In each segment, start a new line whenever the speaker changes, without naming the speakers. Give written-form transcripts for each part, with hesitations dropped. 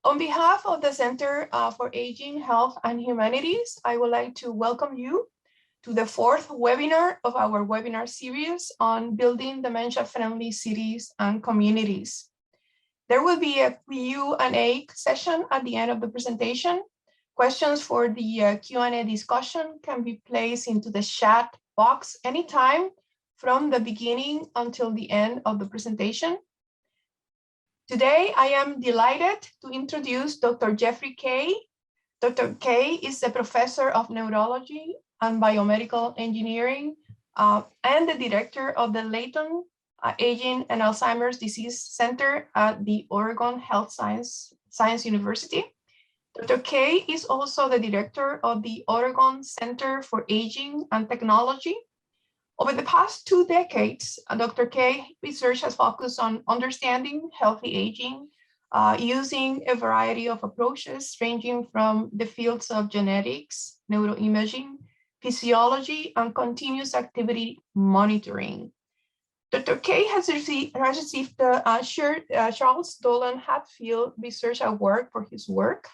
On behalf of the Center for Aging, Health, and Humanities, I would like to welcome you to the fourth webinar of our webinar series on building dementia-friendly cities and communities. There will be a Q&A session at the end of the presentation. Questions for the Q&A discussion can be placed into the chat box anytime from the beginning until the end of the presentation. Today, I am delighted to introduce Dr. Jeffrey Kay. Dr. Kay is a professor of neurology and biomedical engineering and the director of the Layton Aging and Alzheimer's Disease Center at the Oregon Health Science University. Dr. Kay is also the director of the Oregon Center for Aging and Technology. Over the past 2 decades, Dr. Kay research has focused on understanding healthy aging using a variety of approaches ranging from the fields of genetics, neuroimaging, physiology, and continuous activity monitoring. Dr. Kay has received the Charles Dolan Hatfield Research Award for his work.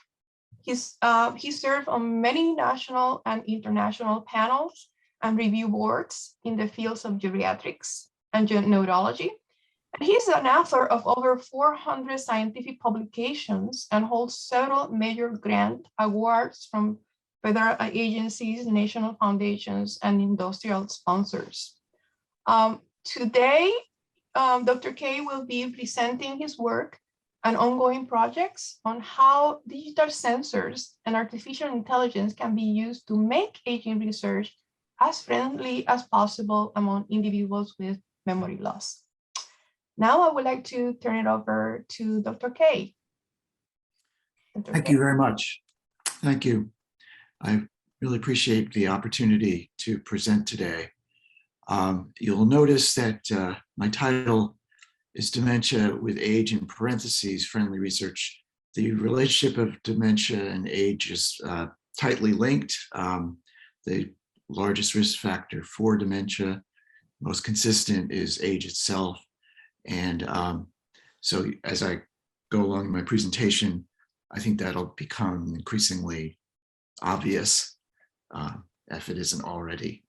He served on many national and international panels and review boards in the fields of geriatrics and neurology. And he's an author of over 400 scientific publications and holds several major grant awards from federal agencies, national foundations, and industrial sponsors. Today, Dr. Kay will be presenting his work and ongoing projects on how digital sensors and artificial intelligence can be used to make aging research as friendly as possible among individuals with memory loss. Now I would like to turn it over to Dr. Kay.
Thank you very much. Thank you. I really appreciate the opportunity to present today. You'll notice that my title is Dementia with Age in parentheses, Friendly Research. The relationship of dementia and age is tightly linked. The largest risk factor for dementia, most consistent, is age itself. And so as I go along in my presentation, I think that'll become increasingly obvious if it isn't already.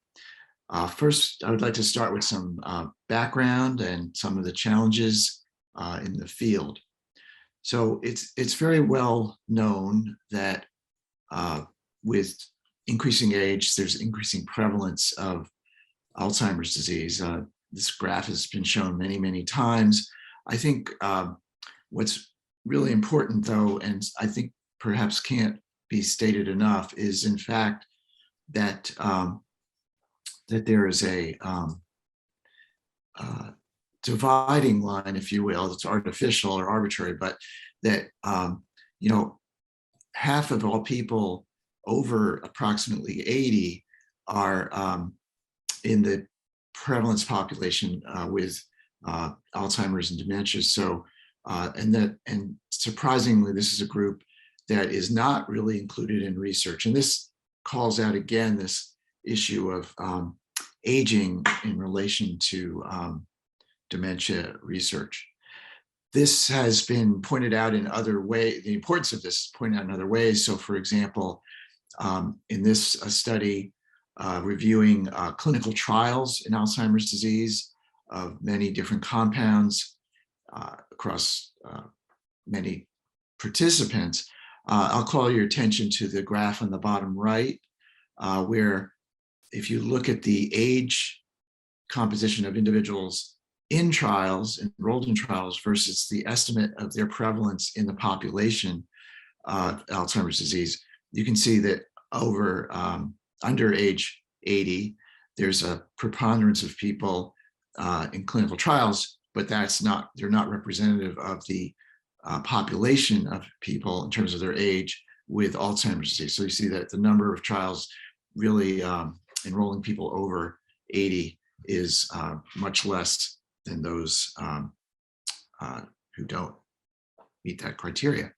First, I would like to start with some background and some of the challenges in the field. So it's very well known that with increasing age, there's increasing prevalence of Alzheimer's disease. This graph has been shown many, many times. I think what's really important, though, and I think perhaps can't be stated enough, is in fact that that there is a dividing line, if you will. It's artificial or arbitrary, but that you know, half of all people over approximately 80 are in the prevalence population with Alzheimer's and dementia. So, and surprisingly, this is a group that is not really included in research. And this calls out again this issue of aging in relation to dementia research. This has been pointed out in other ways, the importance of this is pointed out in other ways. So for example, in this study, reviewing clinical trials in Alzheimer's disease of many different compounds across many participants, I'll call your attention to the graph on the bottom right, where if you look at the age composition of individuals in trials, enrolled in trials, versus the estimate of their prevalence in the population of Alzheimer's disease, you can see that over under age 80, there's a preponderance of people in clinical trials, but they're not representative of the population of people in terms of their age with Alzheimer's disease. So you see that the number of trials really enrolling people over 80 is much less than those who don't meet that criteria.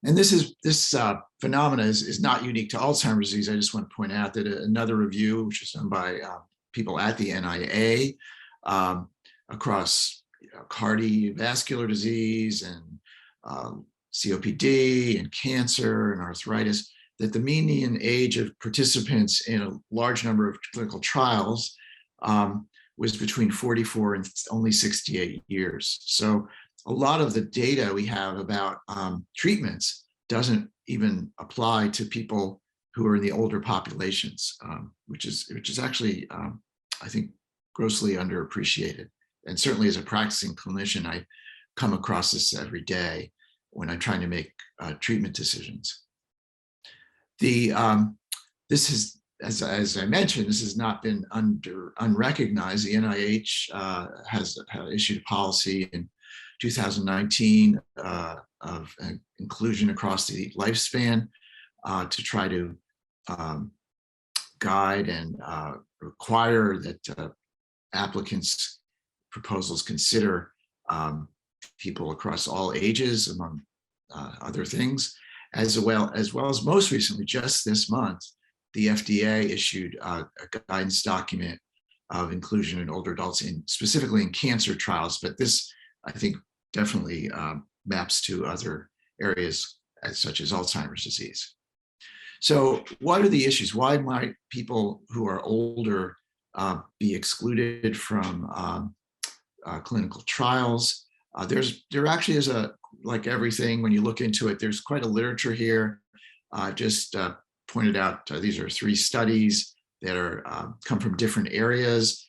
And this phenomena is not unique to Alzheimer's disease. I just want to point out that another review, which was done by people at the NIA across cardiovascular disease and COPD and cancer and arthritis, that the median age of participants in a large number of clinical trials was between 44 and only 68 years. So a lot of the data we have about treatments doesn't even apply to people who are in the older populations, which is actually, I think, grossly underappreciated. And certainly as a practicing clinician, I come across this every day when I'm trying to make treatment decisions. This is, as I mentioned, this has not been unrecognized. The NIH has issued a policy in 2019 of inclusion across the lifespan to try to guide and require that applicants' proposals consider people across all ages, among other things, as well as most recently, just this month, the FDA issued a guidance document of inclusion in older adults, specifically in cancer trials. But this, I think, definitely maps to other areas such as Alzheimer's disease. So what are the issues? Why might people who are older be excluded from clinical trials? There actually is like everything, when you look into it, there's quite a literature here. Just pointed out, these are 3 studies that are come from different areas.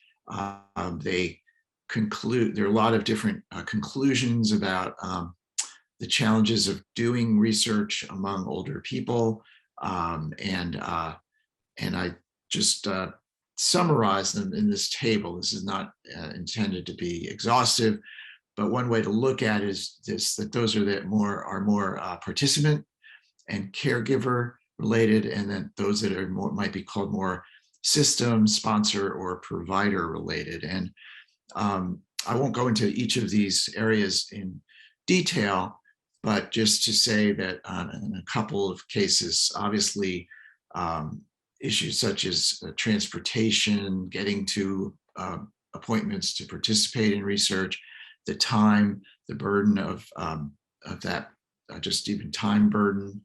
They conclude, there are a lot of different conclusions about the challenges of doing research among older people. And I just summarize them in this table. This is not intended to be exhaustive, but one way to look at it is this, that those are more participant and caregiver related, and then those that are might be called more system, sponsor, or provider related. And I won't go into each of these areas in detail, but just to say that in a couple of cases, obviously, issues such as transportation, getting to appointments to participate in research, the time, the burden of that, just even time burden.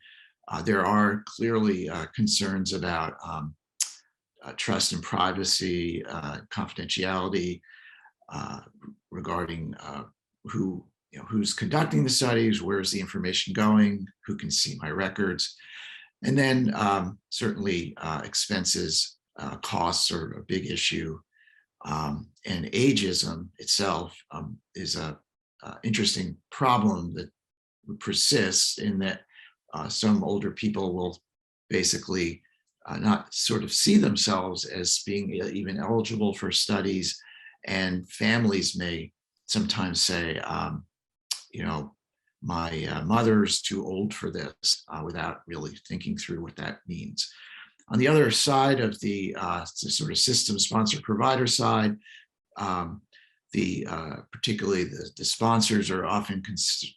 There are clearly concerns about trust and privacy, confidentiality, regarding who's conducting the studies, where's the information going, who can see my records. And then certainly expenses, costs are a big issue. And ageism itself is a interesting problem that persists, in that some older people will basically not sort of see themselves as being even eligible for studies. And families may sometimes say, my mother's too old for this, without really thinking through what that means. On the other side of the sort of system sponsor provider side, particularly the sponsors are often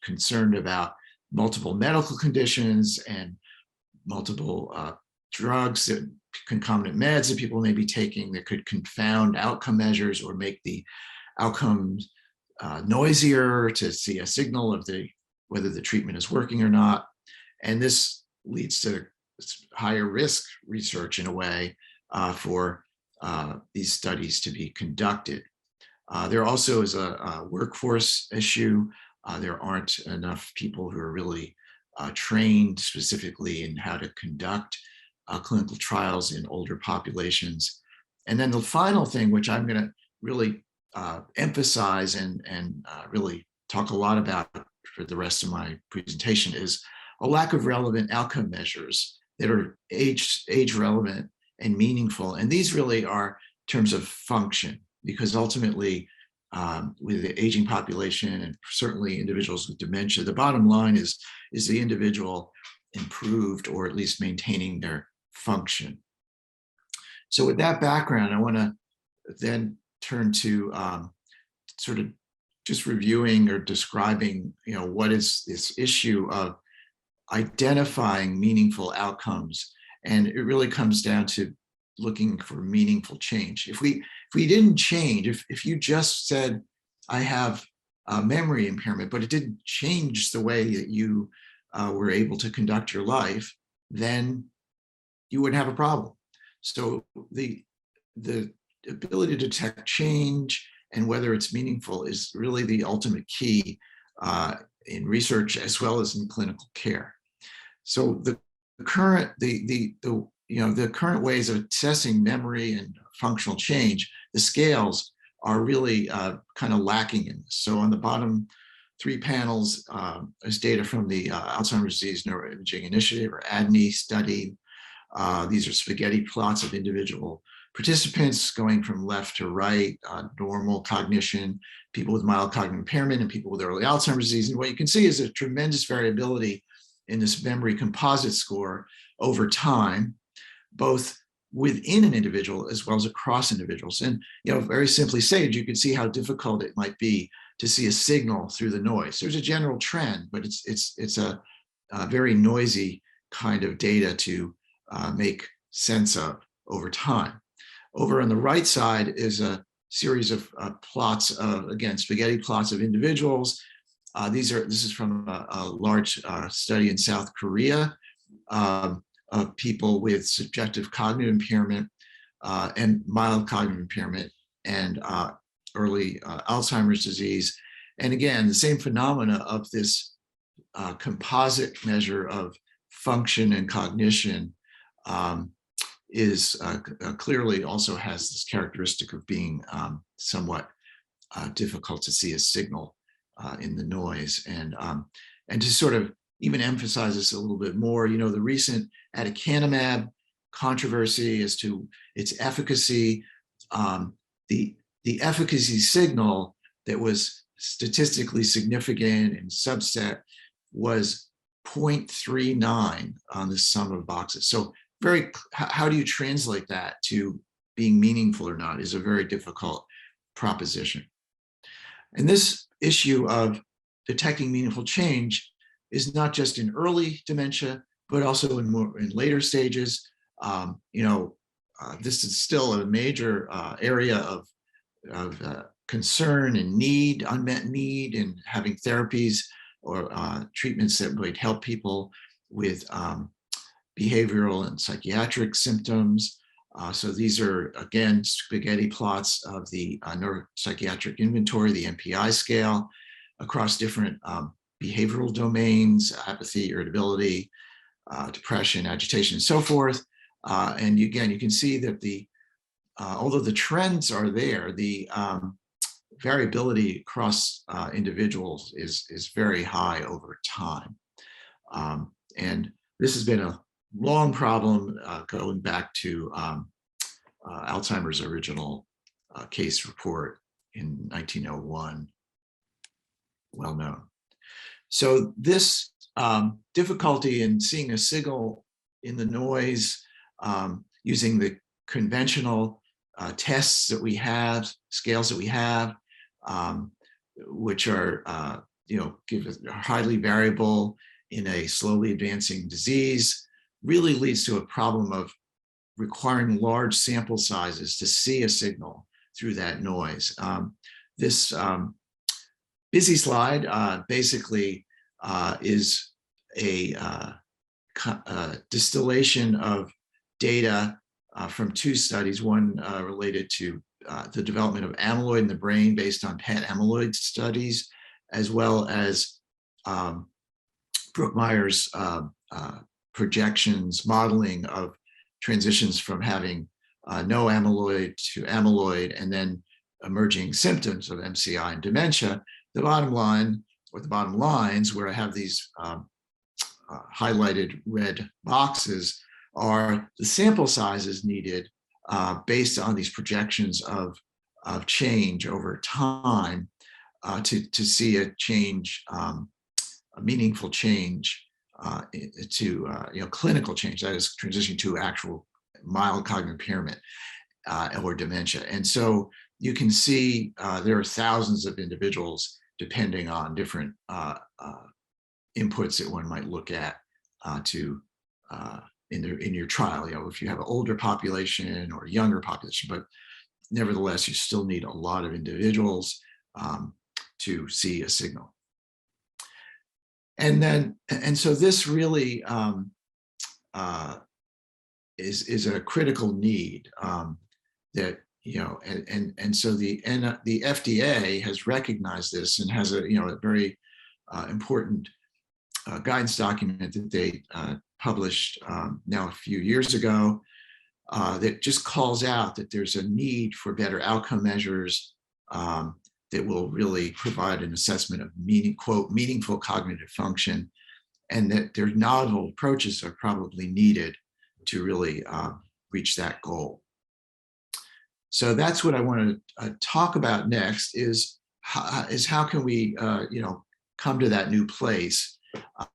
concerned about multiple medical conditions and multiple drugs, that concomitant meds that people may be taking that could confound outcome measures or make the outcomes noisier to see a signal of whether the treatment is working or not. And this leads to higher risk research in a way for these studies to be conducted. There also is a workforce issue. There aren't enough people who are really trained specifically in how to conduct clinical trials in older populations. And then the final thing, which I'm going to really emphasize and really talk a lot about for the rest of my presentation, is a lack of relevant outcome measures that are age relevant and meaningful. And these really are terms of function, because ultimately with the aging population and certainly individuals with dementia, the bottom line is the individual improved or at least maintaining their function. So with that background, I want to then turn to sort of just reviewing or describing, what is this issue of identifying meaningful outcomes. And it really comes down to looking for meaningful change. If we didn't change, if you just said, I have a memory impairment, but it didn't change the way that you were able to conduct your life, then you wouldn't have a problem. So the ability to detect change and whether it's meaningful is really the ultimate key in research as well as in clinical care. So the current ways of assessing memory and functional change, the scales are really kind of lacking in this. So on the bottom 3 panels is data from the Alzheimer's Disease Neuroimaging Initiative, or ADNI study. These are spaghetti plots of individual participants going from left to right, normal cognition, people with mild cognitive impairment, and people with early Alzheimer's disease. And what you can see is a tremendous variability in this memory composite score over time, both within an individual as well as across individuals. And very simply stated, you can see how difficult it might be to see a signal through the noise. There's a general trend, but it's a very noisy kind of data to make sense of over time. Over on the right side is a series of plots of, again, spaghetti plots of individuals. This is from a large study in South Korea of people with subjective cognitive impairment and mild cognitive impairment and early Alzheimer's disease. And again, the same phenomena of this composite measure of function and cognition is clearly also has this characteristic of being somewhat difficult to see a signal in the noise. And to sort of even emphasize this a little bit more, the recent aducanumab controversy as to its efficacy, the efficacy signal that was statistically significant in subset was 0.39 on the sum of boxes. So how do you translate that to being meaningful or not is a very difficult proposition. And this issue of detecting meaningful change is not just in early dementia, but also in later stages. This is still a major area of concern and need, unmet need, in having therapies or treatments that would help people with behavioral and psychiatric symptoms. So these are, again, spaghetti plots of the neuropsychiatric inventory, the NPI scale, across different behavioral domains: apathy, irritability, depression, agitation, and so forth. And again, you can see that although the trends are there, the variability across individuals is very high over time. And this has been a long problem going back to Alzheimer's original case report in 1901, well known. So this difficulty in seeing a signal in the noise using the conventional tests that we have, scales that we have, which are highly variable in a slowly advancing disease, really leads to a problem of requiring large sample sizes to see a signal through that noise. This busy slide basically is a distillation of data from 2 studies, one related to the development of amyloid in the brain based on PET amyloid studies, as well as Brookmeyer's projections, modeling of transitions from having no amyloid to amyloid, and then emerging symptoms of MCI and dementia. The bottom line, or the bottom lines, where I have these highlighted red boxes, are the sample sizes needed based on these projections of change over time to see a change, a meaningful change to clinical change, that is transitioning to actual mild cognitive impairment or dementia. And so you can see there are thousands of individuals depending on different inputs that one might look at in your trial, if you have an older population or a younger population, but nevertheless, you still need a lot of individuals to see a signal. And so this really is a critical need that, and so the FDA has recognized this and has a very important guidance document that they published now a few years ago that just calls out that there's a need for better outcome measures that will really provide an assessment of meaningful cognitive function, and that their novel approaches are probably needed to really reach that goal. So that's what I want to talk about next is how can we come to that new place.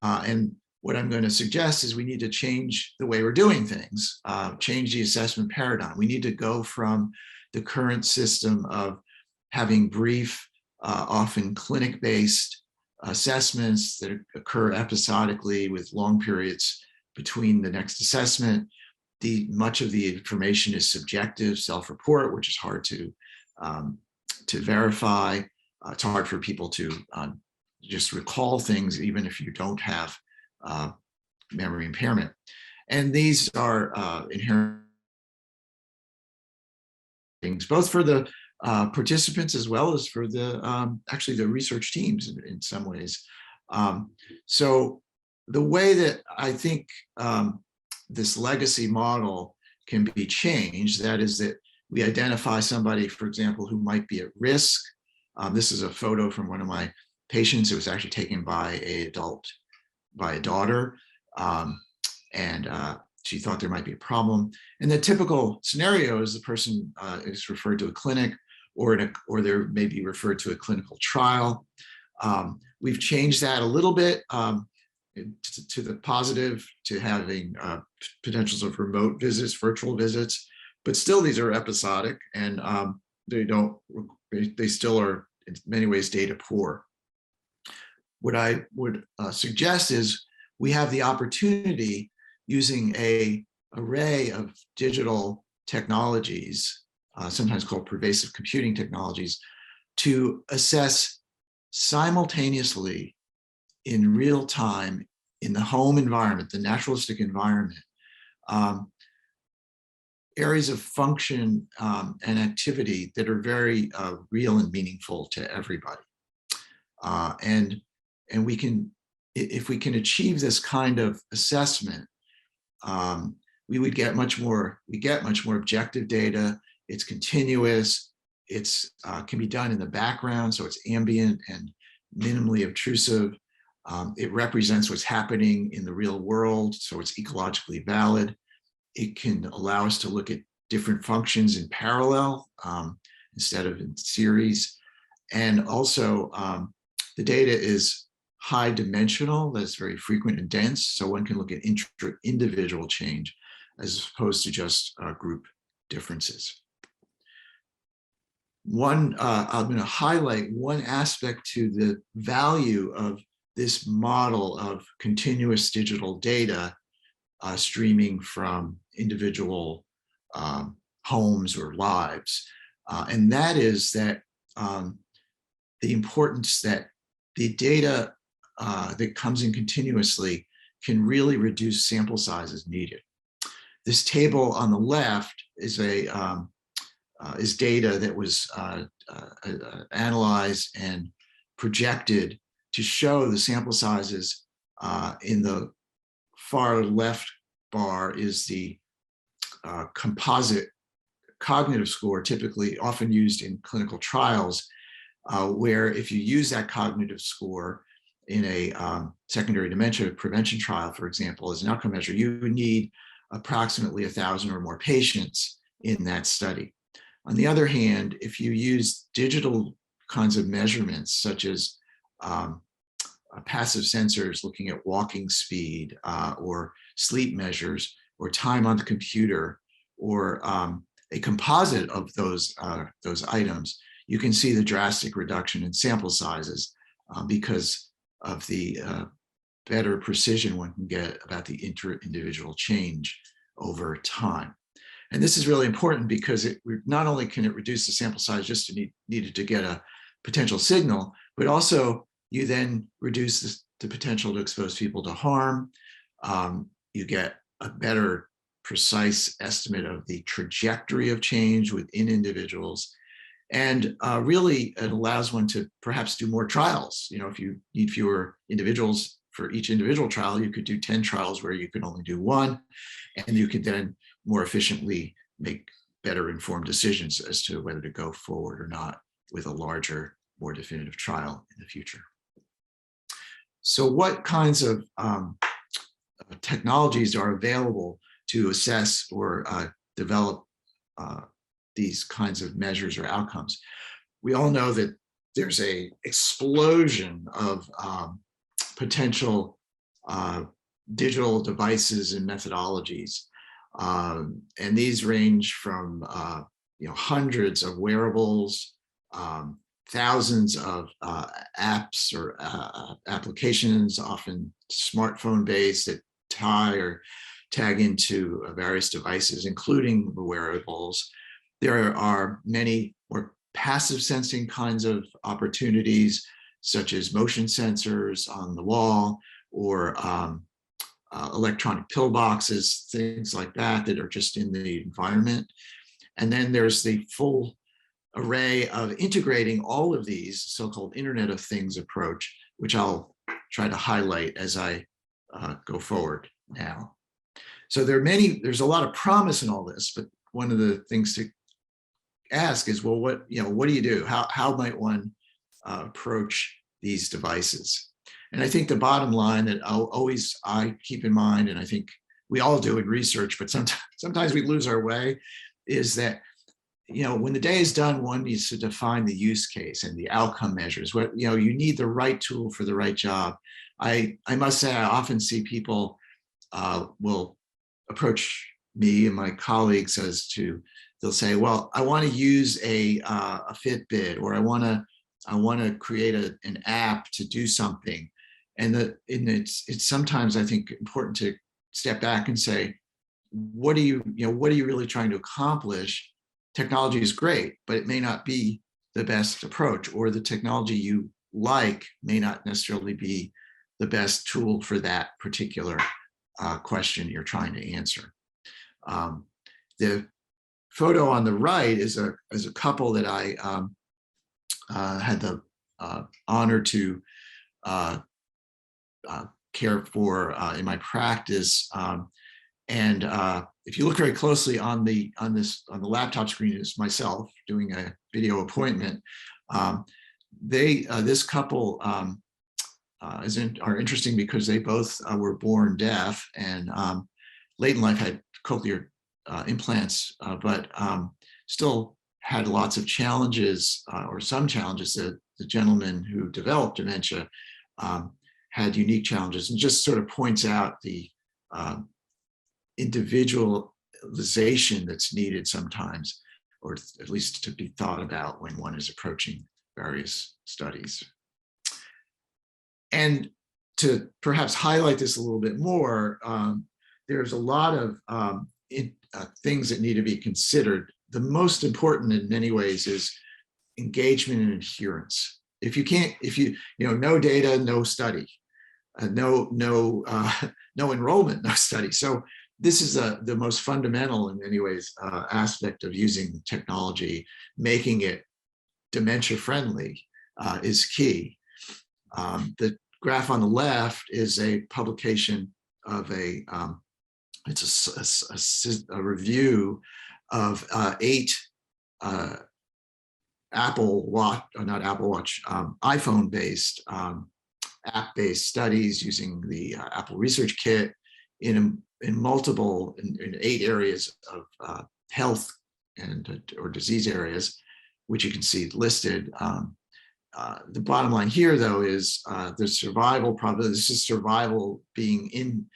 And what I'm going to suggest is we need to change the way we're doing things, change the assessment paradigm. We need to go from the current system of having brief, often clinic-based assessments that occur episodically with long periods between the next assessment. Much of the information is subjective, self-report, which is hard to verify. It's hard for people to just recall things, even if you don't have memory impairment. And these are inherent things, both for the participants as well as for the actually the research teams in some ways. So the way that I think this legacy model can be changed, that is that we identify somebody, for example, who might be at risk. This is a photo from one of my patients. It was actually taken by a daughter, and she thought there might be a problem. And the typical scenario is the person is referred to a clinic, or they're maybe referred to a clinical trial. We've changed that a little bit to the positive, to having potentials of remote visits, virtual visits, but still these are episodic, and they still are in many ways data poor. What I would suggest is we have the opportunity, using an array of digital technologies, sometimes called pervasive computing technologies, to assess simultaneously in real time in the home environment, the naturalistic environment, areas of function and activity that are very real and meaningful to everybody. And we can, if we can achieve this kind of assessment, we get much more objective data. It's continuous. It's can be done in the background, so it's ambient and minimally obtrusive. It represents what's happening in the real world, so it's ecologically valid. It can allow us to look at different functions in parallel instead of in series. And also, the data is high dimensional, that's very frequent and dense, so one can look at individual change as opposed to just group differences. I'm going to highlight one aspect to the value of this model of continuous digital data streaming from individual homes or lives. And that is that the importance that the data that comes in continuously can really reduce sample sizes needed. This table on the left is data that was analyzed and projected to show the sample sizes. In the far left bar is the composite cognitive score, typically often used in clinical trials, where if you use that cognitive score in a secondary dementia prevention trial, for example, as an outcome measure, you would need approximately 1,000 or more patients in that study. On the other hand, if you use digital kinds of measurements, such as passive sensors looking at walking speed or sleep measures or time on the computer, or a composite of those items, you can see the drastic reduction in sample sizes because of the better precision one can get about the inter-individual change over time. And this is really important because not only can it reduce the sample size just needed to get a potential signal, but also you then reduce the potential to expose people to harm. You get a better precise estimate of the trajectory of change within individuals. And really, it allows one to perhaps do more trials. If you need fewer individuals for each individual trial, you could do 10 trials where you could only do one, and you could then more efficiently make better informed decisions as to whether to go forward or not with a larger, more definitive trial in the future. So what kinds of technologies are available to assess or develop these kinds of measures or outcomes? We all know that there's a explosion of potential digital devices and methodologies. And these range from hundreds of wearables, thousands of apps or applications, often smartphone-based, that tie or tag into various devices, including the wearables. There are many more passive sensing kinds of opportunities, such as motion sensors on the wall, or electronic pillboxes, things like that, that are just in the environment. And then there's the full array of integrating all of these, so-called Internet of Things approach, which I'll try to highlight as I go forward now. So there's a lot of promise in all this, but one of the things to ask is, well, what do you do? How might one approach these devices? And I think the bottom line that I keep in mind, and I think we all do in research, but sometimes we lose our way, is that when the day is done, one needs to define the use case and the outcome measures. You need the right tool for the right job. I must say, I often see people will approach me and my colleagues they'll say, well, I want to use a Fitbit, or I want to create an app to do something. And it's sometimes, I think, important to step back and say, what are you really trying to accomplish? Technology is great, but it may not be the best approach, or the technology you like may not necessarily be the best tool for that particular question you're trying to answer. The photo on the right is a couple that I had the honor to care for in my practice. And if you look very closely on the laptop screen, is myself doing a video appointment. This couple are interesting because they both were born deaf, and late in life had cochlear implants, but still had lots of challenges, or some challenges. The gentleman who developed dementia had unique challenges, and just sort of points out the individualization that's needed sometimes, or at least to be thought about when one is approaching various studies. And to perhaps highlight this a little bit more, there's a lot of things that need to be considered. The most important in many ways is engagement and adherence. If no data, no study, no enrollment, no study. So this is the most fundamental, in many ways, aspect of using technology. Making it dementia friendly is key. The graph on the left is a publication of it's a review of 8 iPhone-based, app-based studies using the Apple Research Kit in 8 areas of health or disease areas, which you can see listed. The bottom line here, though, is the survival probability. This is survival being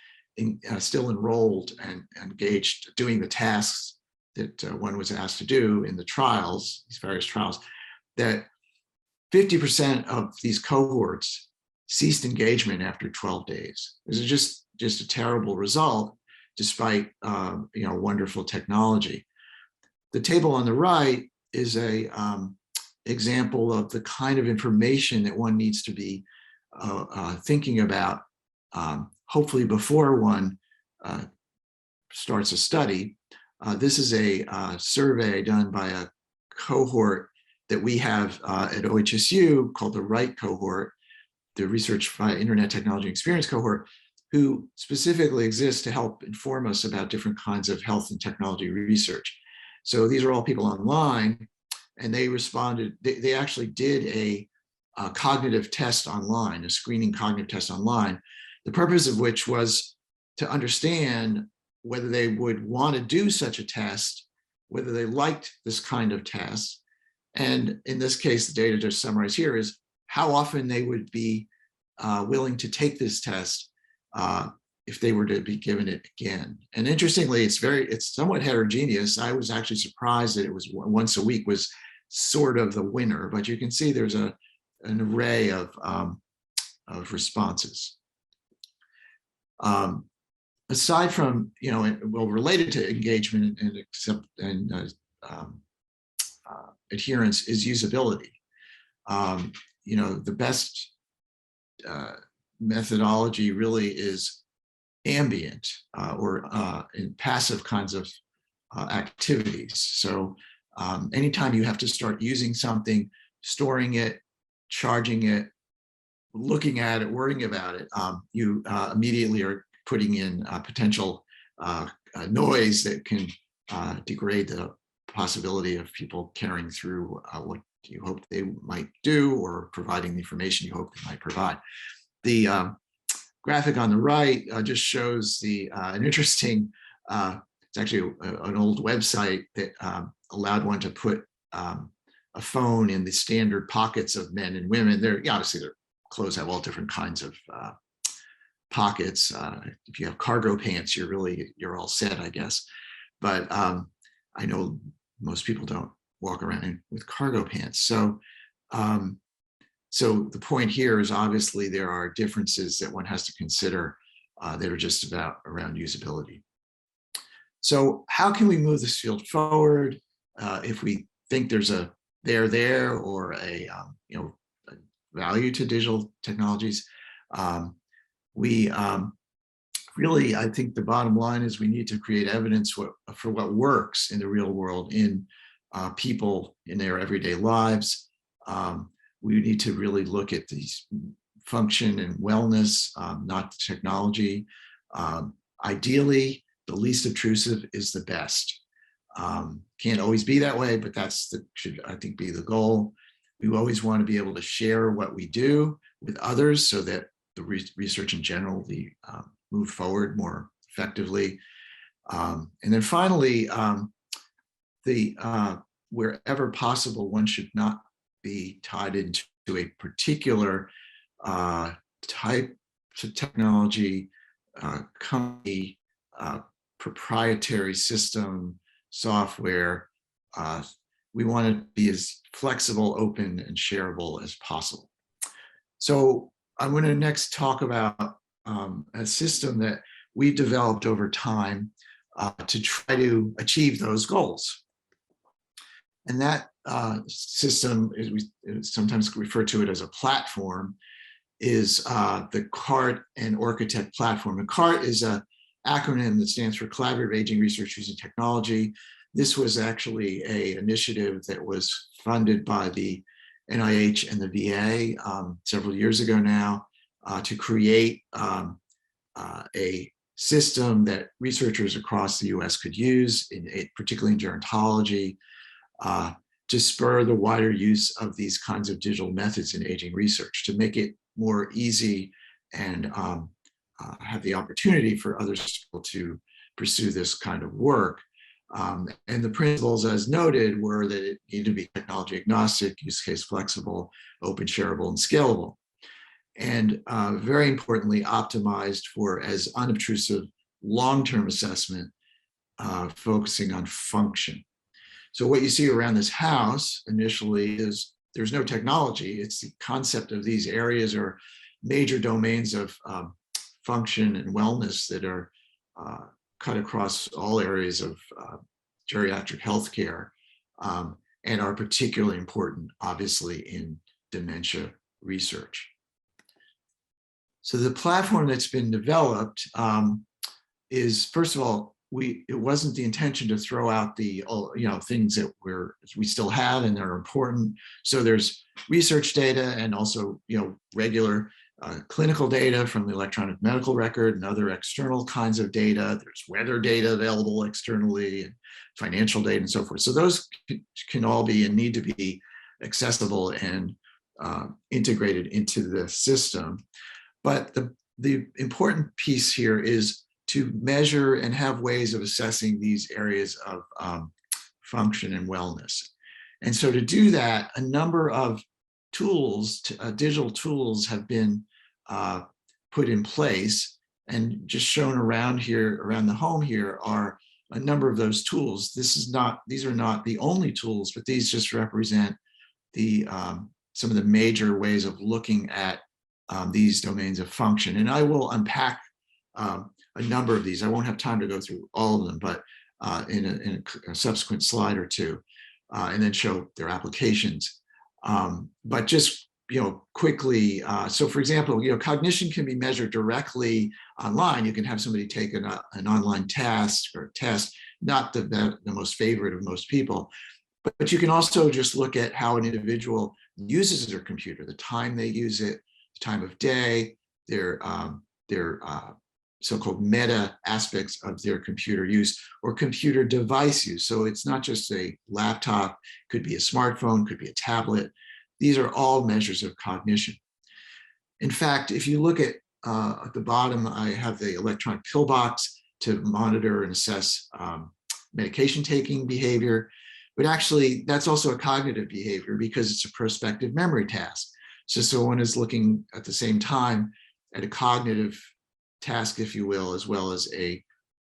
still enrolled and engaged, doing the tasks that one was asked to do in the trials, these various trials. That 50% of these cohorts ceased engagement after 12 days. This is just a terrible result, despite wonderful technology. The table on the right is a example of the kind of information that one needs to be thinking about, hopefully before one starts a study. This is a survey done by a cohort that we have at OHSU called the RIGHT cohort, the Research by Internet Technology Experience cohort, who specifically exists to help inform us about different kinds of health and technology research. So these are all people online, and they responded, they actually did a cognitive test online, a screening cognitive test online, the purpose of which was to understand whether they would want to do such a test, whether they liked this kind of test. And in this case, the data just summarized here is how often they would be willing to take this test if they were to be given it again. And interestingly, it's somewhat heterogeneous. I was actually surprised that it was once a week was sort of the winner, but you can see there's an array of responses. Aside from, related to engagement and adherence is usability. The best methodology really is ambient or in passive kinds of activities. So anytime you have to start using something, storing it, charging it, looking at it, worrying about it, you immediately are putting in potential noise that can degrade the possibility of people carrying through what you hope they might do or providing the information you hope they might provide. The graphic on the right just shows an interesting, it's actually an old website that allowed one to put a phone in the standard pockets of men and women. Obviously their clothes have all different kinds of pockets. If you have cargo pants, you're all set, I guess. But I know most people don't walk around with cargo pants. So the point here is obviously there are differences that one has to consider that are just about around usability. So how can we move this field forward if we think there's a there or a value to digital technologies? We really, I think the bottom line is we need to create evidence for what works in the real world in people in their everyday lives. We need to really look at these function and wellness, not the technology. Ideally, the least obtrusive is the best. Can't always be that way, but should, I think, be the goal. We always want to be able to share what we do with others so that the research in general move forward more effectively. And then finally, wherever possible, one should not be tied into a particular type of technology, company, proprietary system, software. We want to be as flexible, open, and shareable as possible. So I'm going to next talk about a system that we developed over time to try to achieve those goals. And that system, we sometimes refer to it as a platform, is the CART and Orchitect platform. And CART is an acronym that stands for Collaborative Aging Research Using Technology. This was actually an initiative that was funded by the NIH and the VA several years ago now to create a system that researchers across the US could use, particularly in gerontology, to spur the wider use of these kinds of digital methods in aging research, to make it more easy and have the opportunity for others to pursue this kind of work. And the principles, as noted, were that it needed to be technology agnostic, use case flexible, open, shareable, and scalable. And very importantly, optimized for as unobtrusive long-term assessment, focusing on function. So what you see around this house initially is there's no technology. It's the concept of these areas or major domains of function and wellness that are cut across all areas of geriatric healthcare and are particularly important, obviously, in dementia research. So the platform that's been developed is, first of all, it wasn't the intention to throw out the things that we still have and they're important. So there's research data and also regular clinical data from the electronic medical record and other external kinds of data. There's weather data available externally and financial data and so forth. So those can all be and need to be accessible and integrated into the system. But the important piece here is to measure and have ways of assessing these areas of function and wellness. And so to do that, a number of tools, digital tools have been put in place, and just shown around here, around the home here, are a number of those tools. These are not the only tools, but these just represent some of the major ways of looking at these domains of function. And I will unpack a number of these. I won't have time to go through all of them, but in a subsequent slide or two, and then show their applications. But just quickly, so for example, cognition can be measured directly online. You can have somebody take an online task or test, not the most favorite of most people, but you can also just look at how an individual uses their computer, the time they use it, the time of day, their so-called meta aspects of their computer use or computer device use. So it's not just a laptop, could be a smartphone, could be a tablet. These are all measures of cognition. In fact, if you look at the bottom, I have the electronic pill box to monitor and assess medication taking behavior, but actually that's also a cognitive behavior because it's a prospective memory task. So one is looking at the same time at a cognitive task, if you will, as well as a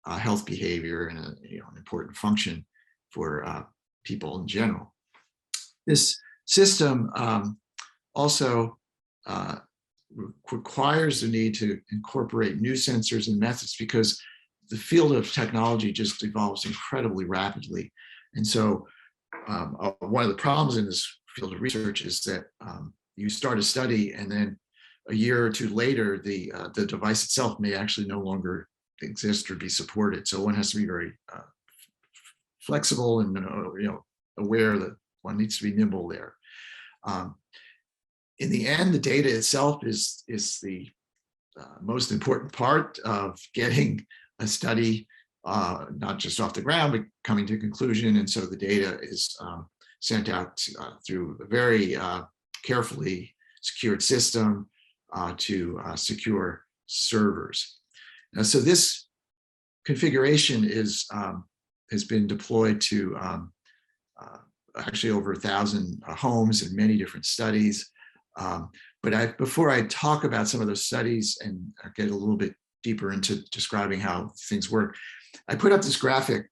health behavior and an important function for people in general. This system also requires the need to incorporate new sensors and methods because the field of technology just evolves incredibly rapidly. And so one of the problems in this field of research is that you start a study and then a year or two later, the device itself may actually no longer exist or be supported. So one has to be very flexible and aware that one needs to be nimble there. In the end, the data itself is the most important part of getting a study not just off the ground, but coming to conclusion. And so the data is sent out through a very carefully secured system to secure servers. So this configuration has been deployed to actually over 1,000 homes in many different studies. But before I talk about some of those studies and get a little bit deeper into describing how things work, I put up this graphic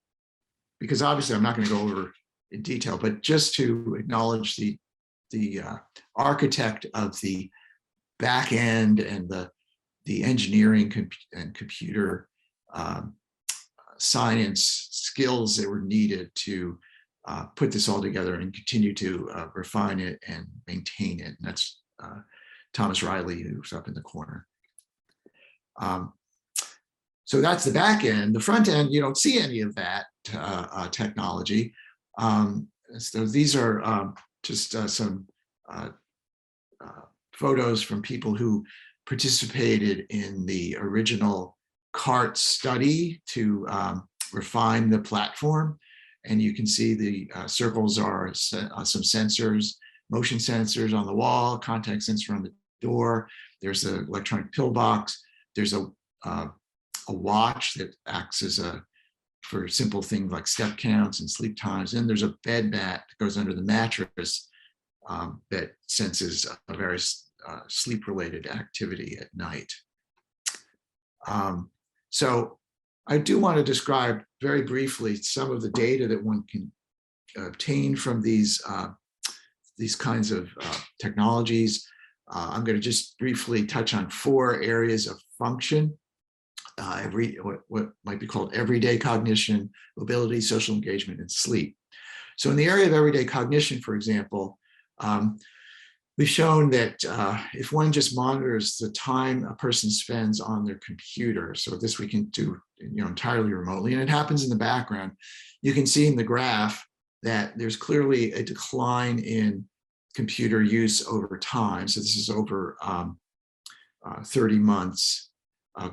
because obviously I'm not going to go over in detail, but just to acknowledge the architect of the back end and the engineering and computer science skills that were needed to put this all together and continue to refine it and maintain it. And that's Thomas Riley, who's up in the corner. So that's the back end. The front end, you don't see any of that technology. So these are just some photos from people who participated in the original CART study to refine the platform. And you can see the circles are some sensors, motion sensors on the wall, contact sensor on the door. There's an electronic pill box. There's a watch that acts as for simple things like step counts and sleep times. And there's a bed mat that goes under the mattress that senses various sleep-related activity at night. So I do want to describe very briefly some of the data that one can obtain from these kinds of technologies. I'm going to just briefly touch on 4 areas of function. What might be called everyday cognition, mobility, social engagement, and sleep. So in the area of everyday cognition, for example, we've shown that if one just monitors the time a person spends on their computer, so this we can do entirely remotely, and it happens in the background, you can see in the graph that there's clearly a decline in computer use over time. So this is over 30 months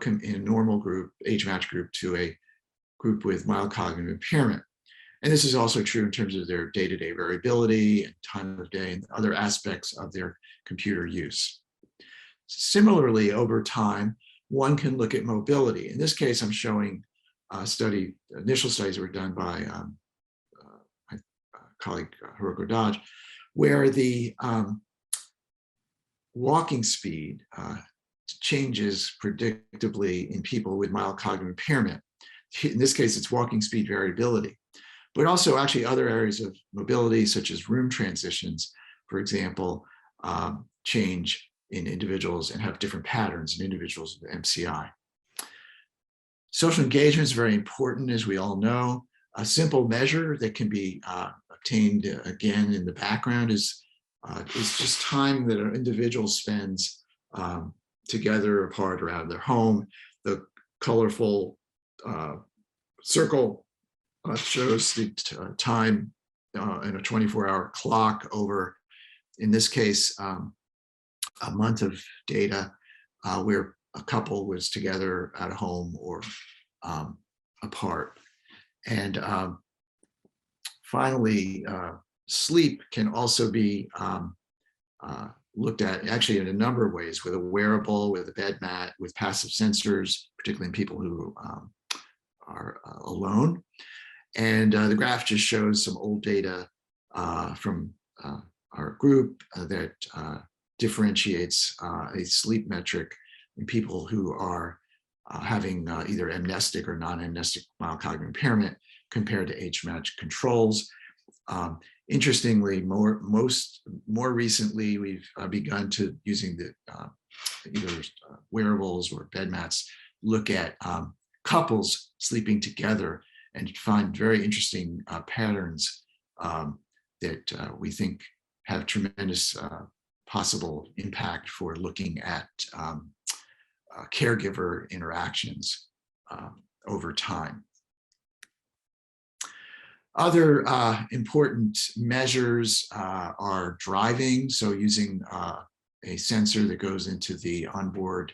in a normal group, age match group, to a group with mild cognitive impairment. And this is also true in terms of their day-to-day variability and time of day and other aspects of their computer use. Similarly, over time, one can look at mobility. In this case, I'm showing initial studies that were done by my colleague Hiroko Dodge, where the walking speed changes predictably in people with mild cognitive impairment. In this case, it's walking speed variability, but also actually other areas of mobility, such as room transitions, for example, change in individuals and have different patterns in individuals with MCI. Social engagement is very important, as we all know. A simple measure that can be obtained again in the background is just time that an individual spends together, apart, or out of their home. The colorful circle shows the time in a 24-hour clock over, in this case, a month of data where a couple was together at home or apart. And finally, sleep can also be looked at actually in a number of ways, with a wearable, with a bed mat, with passive sensors, particularly in people who are alone. And the graph just shows some old data from our group that differentiates a sleep metric in people who are having either amnestic or non-amnestic mild cognitive impairment compared to age-matched controls. Interestingly, more recently, we've begun to, using the either wearables or bed mats, look at couples sleeping together and find very interesting patterns that we think have tremendous possible impact for looking at caregiver interactions over time. Other important measures are driving, so using a sensor that goes into the onboard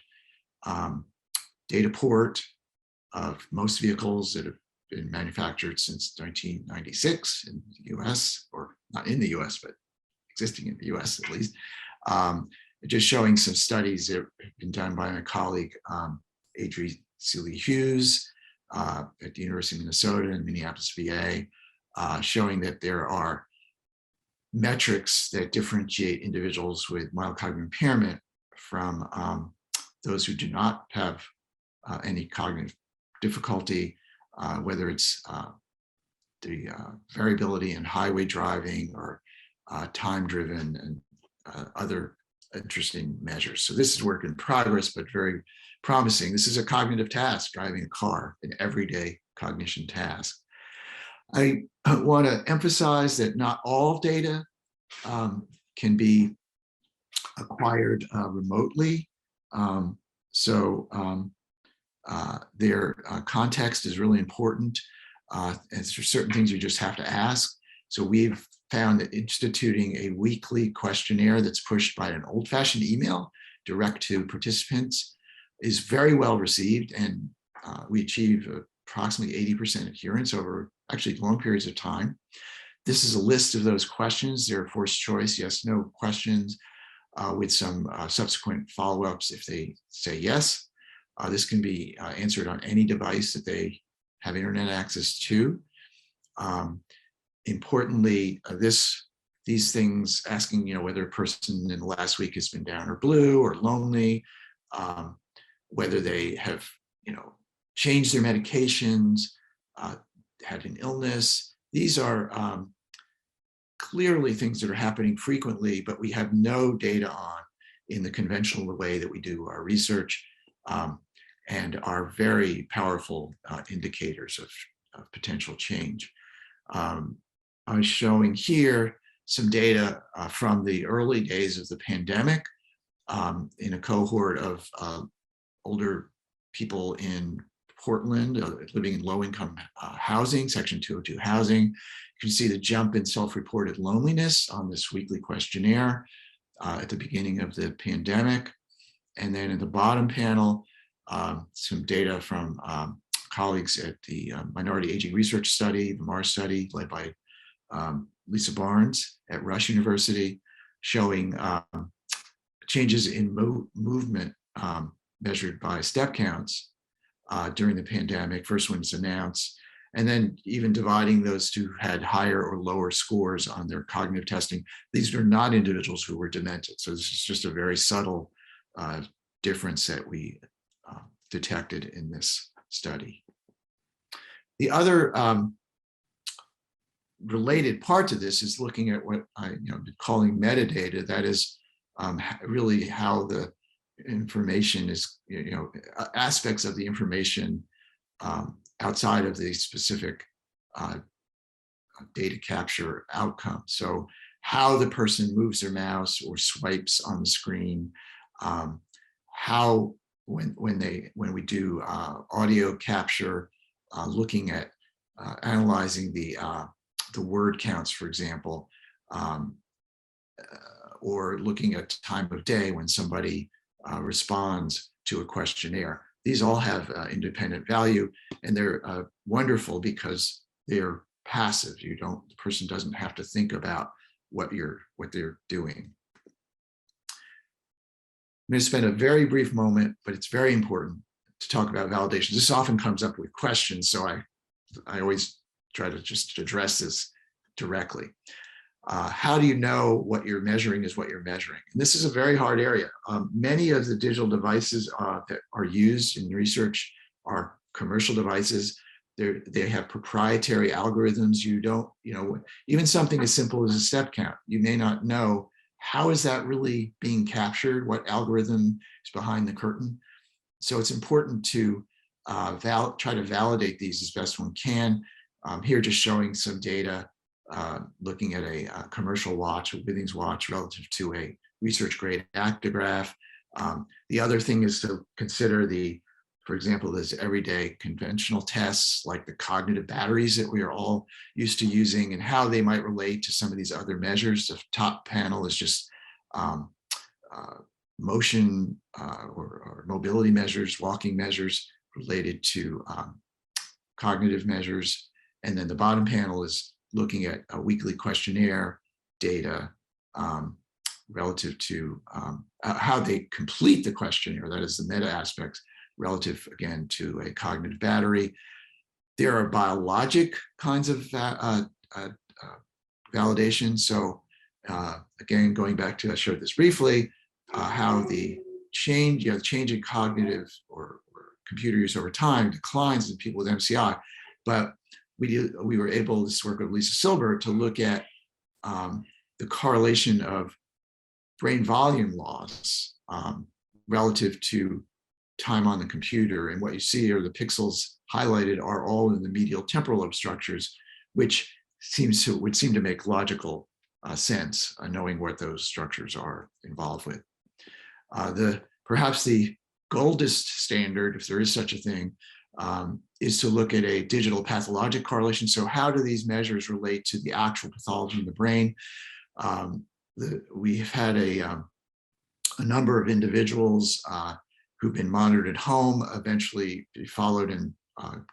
data port of most vehicles that have been manufactured since 1996 in the US, or not in the US, but existing in the US at least. Just showing some studies that have been done by my colleague, Adrienne Hughes at the University of Minnesota and Minneapolis, VA, showing that there are metrics that differentiate individuals with mild cognitive impairment from those who do not have any cognitive difficulty, whether it's the variability in highway driving or time-driven and other interesting measures. So this is work in progress, but very promising. This is a cognitive task, driving a car, an everyday cognition task. I want to emphasize that not all data can be acquired remotely. Their context is really important. And there's certain things you just have to ask. So we've found that instituting a weekly questionnaire that's pushed by an old-fashioned email direct to participants is very well received, and we achieve approximately 80% adherence over actually long periods of time. This is a list of those questions. They're forced choice, yes, no questions, with some subsequent follow-ups if they say yes. This can be answered on any device that they have internet access to. Importantly, these things asking, whether a person in the last week has been down or blue or lonely, whether they have, changed their medications, had an illness. These are clearly things that are happening frequently, but we have no data on in the conventional way that we do our research, and are very powerful indicators of potential change. I'm showing here some data from the early days of the pandemic in a cohort of older people in Portland living in low-income housing, Section 202 housing. You can see the jump in self-reported loneliness on this weekly questionnaire at the beginning of the pandemic. And then in the bottom panel, some data from colleagues at the Minority Aging Research Study, the MARS study, led by Lisa Barnes at Rush University, showing changes in movement measured by step counts during the pandemic, first when it's announced, and then even dividing those who had higher or lower scores on their cognitive testing. These are not individuals who were demented. So this is just a very subtle difference that we detected in this study. The other related part to this is looking at what I'm calling metadata. That is really how the information is, aspects of the information outside of the specific data capture outcome. So how the person moves their mouse or swipes on the screen, how when we do audio capture, looking at analyzing the word counts, for example, or looking at time of day when somebody responds to a questionnaire. These all have independent value, and they're wonderful because they're passive. The person doesn't have to think about what they're doing. I'm going to spend a very brief moment, but it's very important to talk about validation. This often comes up with questions, so I always try to just address this directly. How do you know what you're measuring is what you're measuring? And this is a very hard area. Many of the digital devices that are used in research are commercial devices. They have proprietary algorithms. You don't, even something as simple as a step count, you may not know how is that really being captured, what algorithm is behind the curtain. So it's important to try to validate these as best one can. Here just showing some data, looking at a commercial watch, a Withings watch, relative to a research grade actigraph. The other thing is to consider for example, those everyday conventional tests like the cognitive batteries that we are all used to using and how they might relate to some of these other measures. The top panel is just motion or mobility measures, walking measures related to cognitive measures. And then the bottom panel is looking at a weekly questionnaire data relative to how they complete the questionnaire, that is the meta aspects, relative, again, to a cognitive battery. There are biologic kinds of validation. So again, going back to, I showed this briefly, how the change in cognitive or computer use over time declines in people with MCI. But we were able, this work with Lisa Silber, to look at the correlation of brain volume loss relative to time on the computer. And what you see are the pixels highlighted are all in the medial temporal lobe structures, which would seem to make logical sense, knowing what those structures are involved with. Perhaps the goldest standard, if there is such a thing, is to look at a digital pathologic correlation. So how do these measures relate to the actual pathology in the brain? We've had a number of individuals who've been monitored at home, eventually be followed and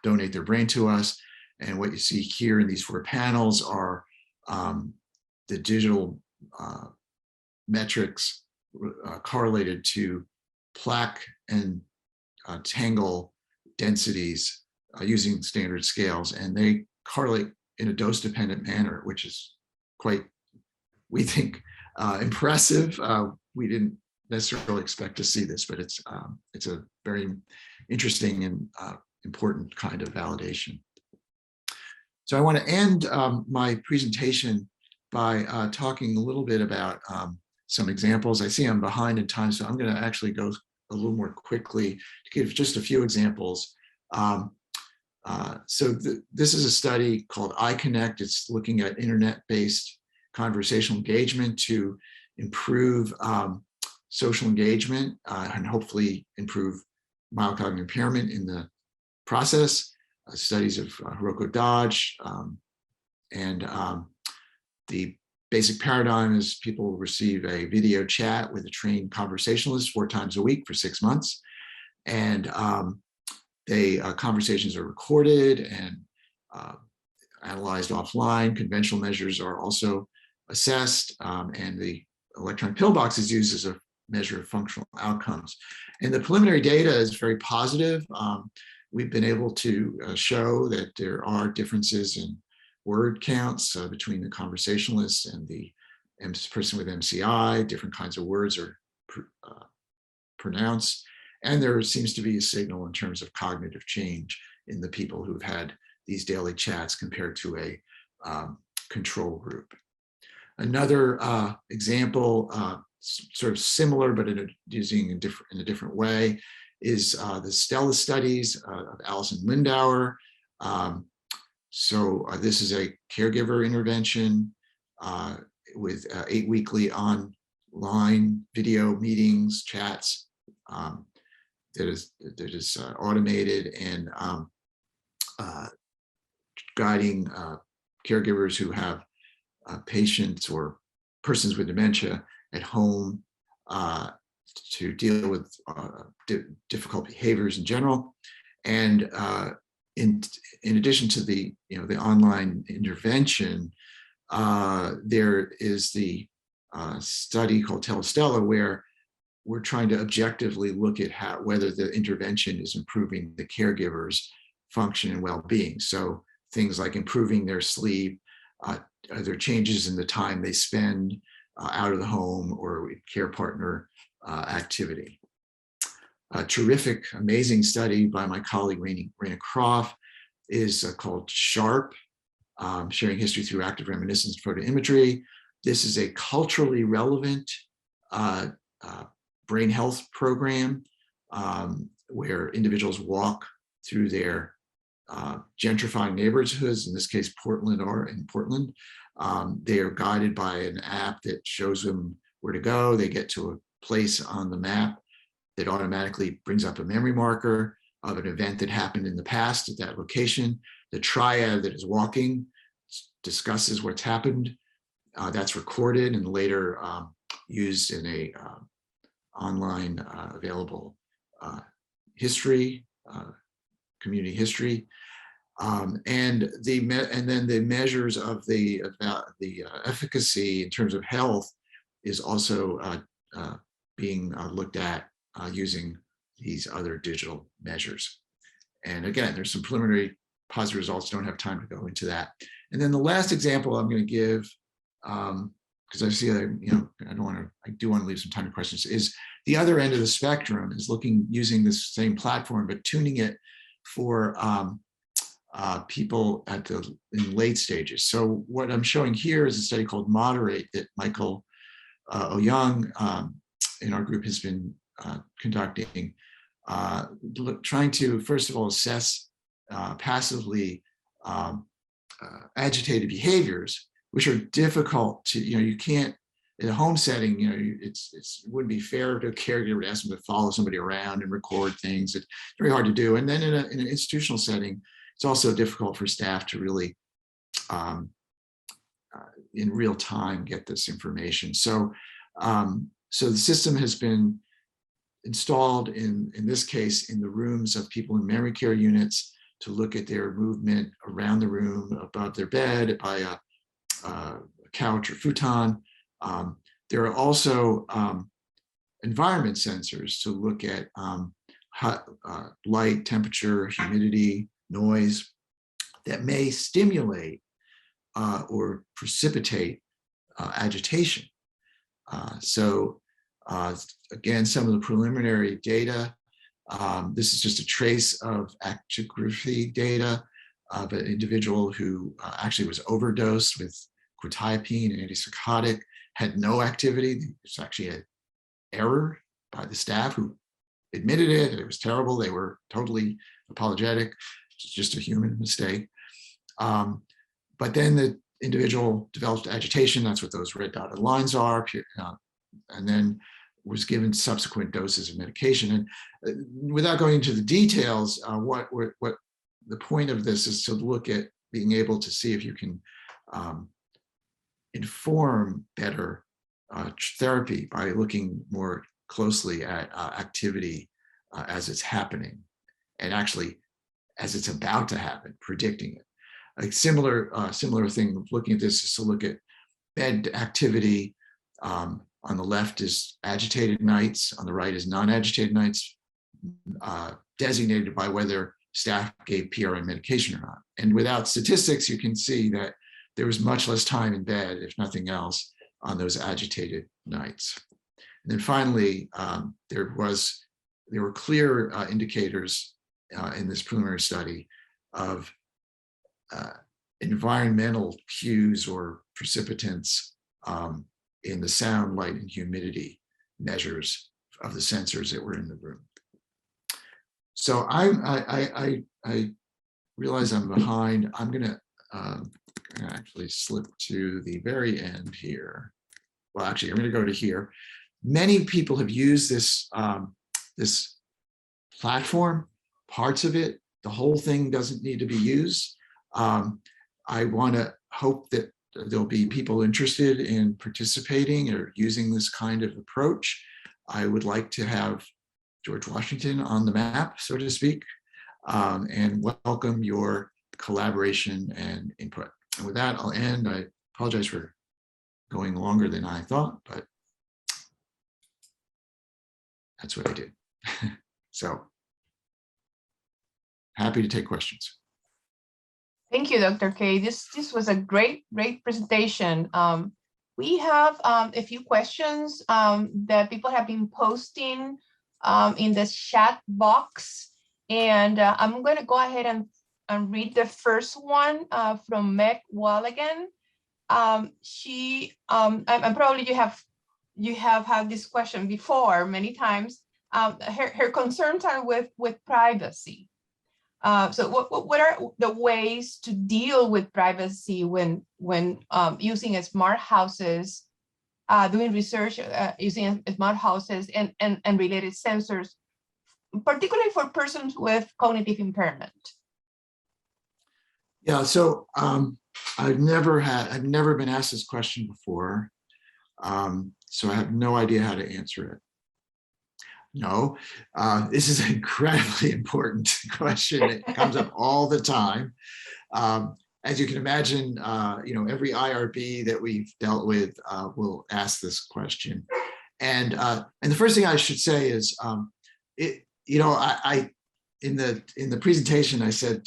donate their brain to us. And what you see here in these 4 panels are the digital metrics correlated to plaque and tangle densities using standard scales. And they correlate in a dose-dependent manner, which is quite, we think, impressive. We didn't necessarily expect to see this, but it's a very interesting and important kind of validation. So I want to end my presentation by talking a little bit about some examples. I see I'm behind in time, so I'm going to actually go a little more quickly to give just a few examples. This is a study called iConnect. It's looking at internet-based conversational engagement to improve social engagement and hopefully improve mild cognitive impairment in the process. Studies of Hiroko Dodge and the basic paradigm is people receive a video chat with a trained conversationalist 4 times a week for 6 months. And conversations are recorded and analyzed offline. Conventional measures are also assessed, and the electronic pillbox is used as a measure of functional outcomes. And the preliminary data is very positive. We've been able to show that there are differences in word counts between the conversationalist and the person with MCI. Different kinds of words are pronounced. And there seems to be a signal in terms of cognitive change in the people who've had these daily chats compared to a control group. Another example, sort of similar, but using in a different way, is the Stella studies of Alison Lindauer. This is a caregiver intervention with 8 weekly online video meetings, chats that is automated and guiding caregivers who have patients or persons with dementia at home to deal with difficult behaviors in general. And in addition to the online intervention, there is the study called Telestella, where we're trying to objectively look at whether the intervention is improving the caregiver's function and well-being. So things like improving their sleep, are there changes in the time they spend out of the home or with care partner activity. A terrific, amazing study by my colleague Raina Croft is called SHARP, Sharing History Through Active Reminiscence and Photoimagery. This is a culturally relevant brain health program where individuals walk through their gentrifying neighborhoods, in this case, Portland. They are guided by an app that shows them where to go. They get to a place on the map that automatically brings up a memory marker of an event that happened in the past at that location. The triad that is walking discusses what's happened. That's recorded and later used in a online available history, community history. And then the measures of the efficacy in terms of health is also being looked at using these other digital measures. And again, there's some preliminary positive results. Don't have time to go into that. And then the last example I'm going to give, because I see that I do want to leave some time to questions, is the other end of the spectrum is using this same platform but tuning it for people in late stages. So what I'm showing here is a study called Moderate that Michael Young in our group has been conducting, trying to, first of all, assess passively agitated behaviors, which are difficult to, you can't, in a home setting, it wouldn't be fair to a caregiver to ask them to follow somebody around and record things. It's very hard to do. And then in an institutional setting, it's also difficult for staff to really, in real time, get this information. So the system has been installed in this case, in the rooms of people in memory care units to look at their movement around the room, above their bed, by a couch or futon. There are also environment sensors to look at light, temperature, humidity, noise that may stimulate or precipitate agitation. Again, some of the preliminary data, this is just a trace of actigraphy data of an individual who actually was overdosed with quetiapine, an antipsychotic, had no activity. It's actually an error by the staff who admitted it. It was terrible. They were totally apologetic. It's just a human mistake. But then individual developed agitation, that's what those red dotted lines are, and then was given subsequent doses of medication. And without going into the details, what the point of this is to look at being able to see if you can inform better therapy by looking more closely at activity as it's happening, and actually as it's about to happen, predicting it. A similar thing looking at this is to look at bed activity. On the left is agitated nights, on the right is non-agitated nights, designated by whether staff gave PRN medication or not. And without statistics, you can see that there was much less time in bed, if nothing else, on those agitated nights. And then finally, there were clear indicators in this preliminary study of environmental cues or precipitants in the sound, light, and humidity measures of the sensors that were in the room. So I realize I'm behind. I'm gonna actually slip to the very end here. Well, actually, I'm gonna go to here. Many people have used this, this platform, parts of it. The whole thing doesn't need to be used. I wanna hope that there'll be people interested in participating or using this kind of approach. I would like to have George Washington on the map, so to speak, and welcome your collaboration and input. And with that, I'll end. I apologize for going longer than I thought, but that's what I did. So happy to take questions.
Thank you, Dr. K. This was a great presentation. We have a few questions that people have been posting in the chat box, and I'm going to go ahead and read the first one from Meg Walligan. She, and probably you have had this question before many times. Her concerns are with privacy. So what are the ways to deal with privacy when using smart houses, doing research using smart houses and related sensors, particularly for persons with cognitive impairment?
Yeah, so I've never been asked this question before, so I have no idea how to answer it. No, this is an incredibly important question. It comes up all the time. As you can imagine, every IRB that we've dealt with will ask this question. And the first thing I should say is, in the presentation I said,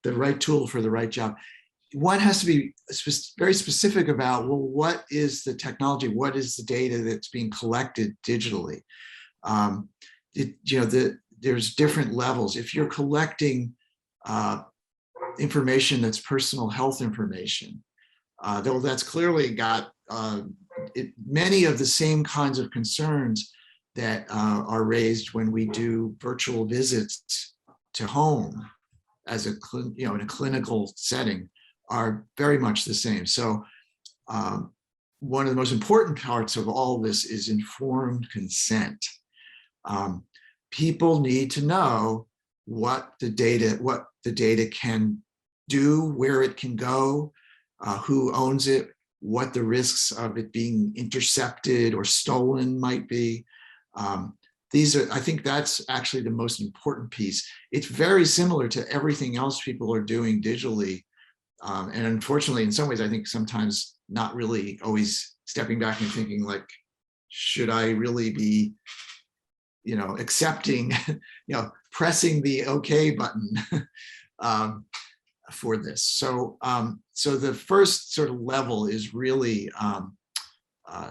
the right tool for the right job. One has to be very specific about, well, what is the technology? What is the data that's being collected digitally? There's different levels. If you're collecting information that's personal health information, though that's clearly got many of the same kinds of concerns that are raised when we do virtual visits to home as in a clinical setting are very much the same. So one of the most important parts of all this is informed consent. People need to know what the data can do, where it can go, who owns it, what the risks of it being intercepted or stolen might be. I think that's actually the most important piece. It's very similar to everything else people are doing digitally. And unfortunately, in some ways, I think sometimes not really always stepping back and thinking like, should I really be accepting, pressing the OK button for this. So the first sort of level is really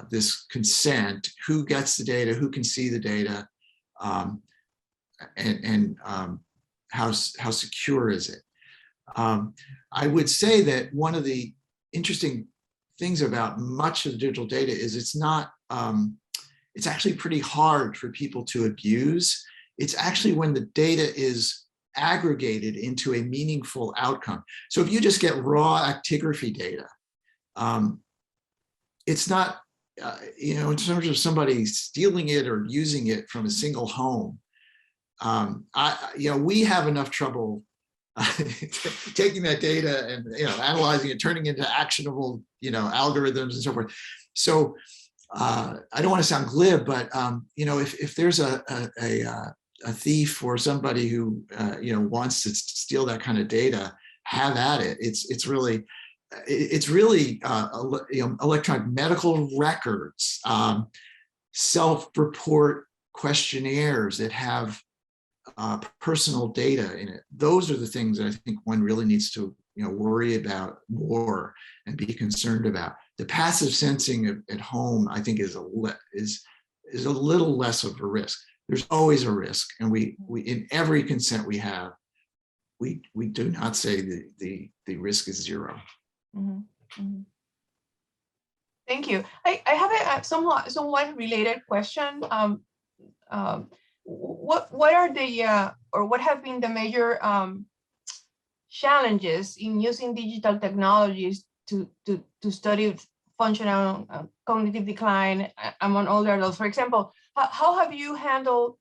this consent, who gets the data, who can see the data, and how secure is it? I would say that one of the interesting things about much of the digital data is it's actually pretty hard for people to abuse. It's actually when the data is aggregated into a meaningful outcome. So if you just get raw actigraphy data, it's not, in terms of somebody stealing it or using it from a single home. We have enough trouble taking that data and analyzing it, turning it into actionable algorithms and so forth. So I don't want to sound glib, but if there's a thief or somebody who wants to steal that kind of data, have at it. It's really electronic medical records, self-report questionnaires that have personal data in it. Those are the things that I think one really needs to worry about more and be concerned about. The passive sensing at home, I think, is a little less of a risk. There's always a risk, and we in every consent we have, we do not say the risk is zero.
Mm-hmm. Mm-hmm. Thank you. I have a somewhat related question. What are the or what have been the major challenges in using digital technologies to study functional cognitive decline among older adults? For example, how have you handled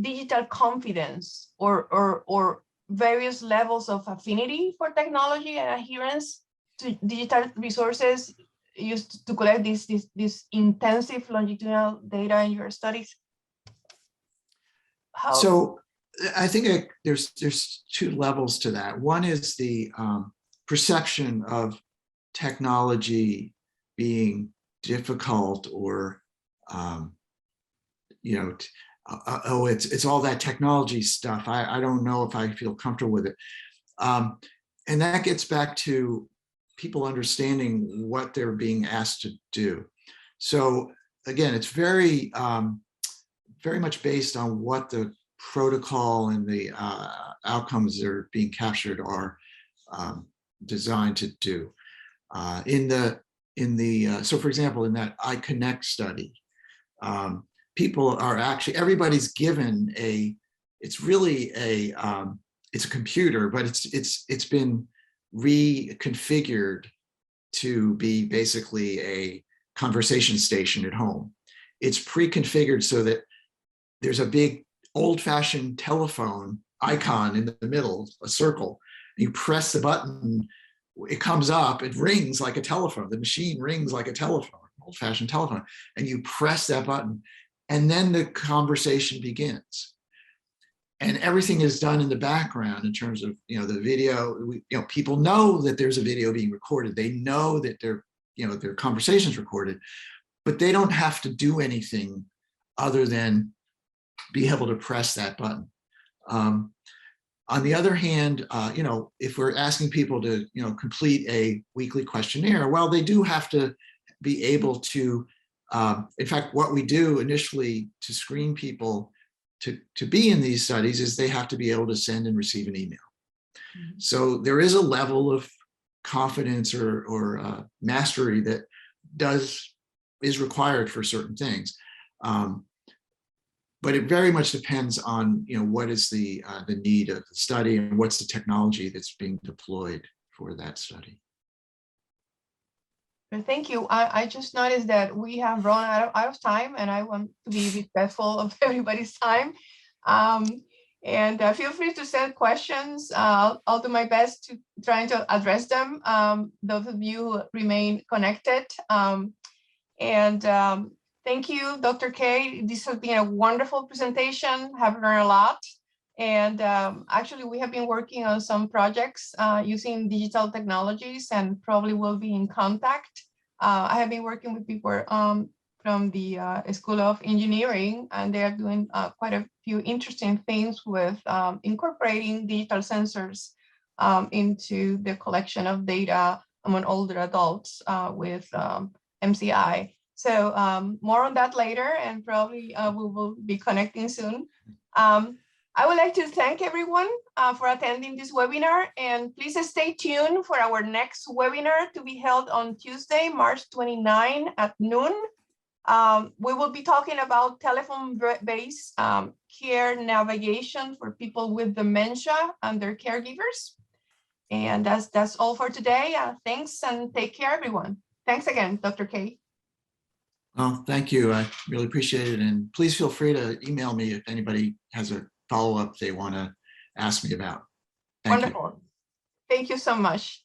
digital confidence or various levels of affinity for technology and adherence to digital resources used to collect this intensive longitudinal data in your studies?
So I think there's two levels to that. One is the perception of technology being difficult, or it's all that technology stuff. I don't know if I feel comfortable with it. And that gets back to people understanding what they're being asked to do. So again, it's very much based on what the protocol and the outcomes that are being captured are designed to do. So for example, in that iConnect study, people are actually, everybody's given it's a computer, but it's been reconfigured to be basically a conversation station at home. It's pre-configured so that there's a big old-fashioned telephone icon in the middle, a circle. You press the button, it comes up, it rings like a telephone. The machine rings like a telephone, old-fashioned telephone, and you press that button, and then the conversation begins. And everything is done in the background in terms of the video. People know that there's a video being recorded. They know that their conversation's recorded, but they don't have to do anything other than be able to press that button. On the other hand, if we're asking people to, complete a weekly questionnaire, well, they do have to be able to, in fact, what we do initially to screen people to be in these studies is they have to be able to send and receive an email. Mm-hmm. So there is a level of confidence or mastery that is required for certain things. But it very much depends on what is the need of the study and what's the technology that's being deployed for that study.
Thank you. I just noticed that we have run out of time, and I want to be respectful of everybody's time. And feel free to send questions. I'll do my best to try to address them. Those of you who remain connected. Thank you, Dr. Kay. This has been a wonderful presentation. Have learned a lot. And actually, we have been working on some projects using digital technologies, and probably will be in contact. I have been working with people from the School of Engineering, and they are doing quite a few interesting things with incorporating digital sensors into the collection of data among older adults with MCI. So more on that later, and probably we will be connecting soon. I would like to thank everyone for attending this webinar, and please stay tuned for our next webinar to be held on Tuesday, March 29 at noon. We will be talking about telephone-based care navigation for people with dementia and their caregivers. And that's all for today. Thanks and take care, everyone. Thanks again, Dr. K.
Well, thank you. I really appreciate it. And please feel free to email me if anybody has a follow-up they want to ask me about. Thank you.
Wonderful. Thank you so much.